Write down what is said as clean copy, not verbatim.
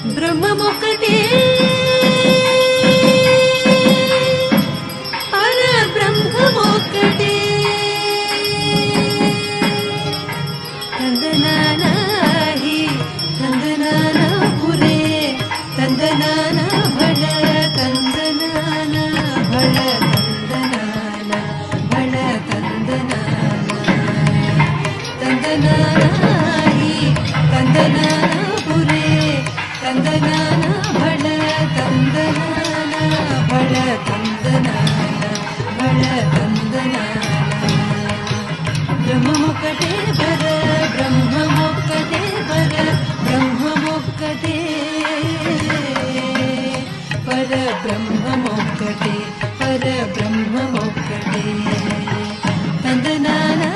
బ్రహ్మమొక్కటే పరబ్రహ్మమొక్కటే తందనానాహి తందనానా పురే తందనానా భళ తందనానా భళ తందనానా భళ తందనానా తందనానాహి తందనానా పురే తందనానా భళ తందనానా భళ తందనానా భళ తందనానా బ్రహ్మమొక్కటే పర బ్రహ్మమొక్కటే పర బ్రహ్మమొక్కటే పర బ్రహ్మమొక్కటే పర బ్రహ్మమొక్కటే తందనానా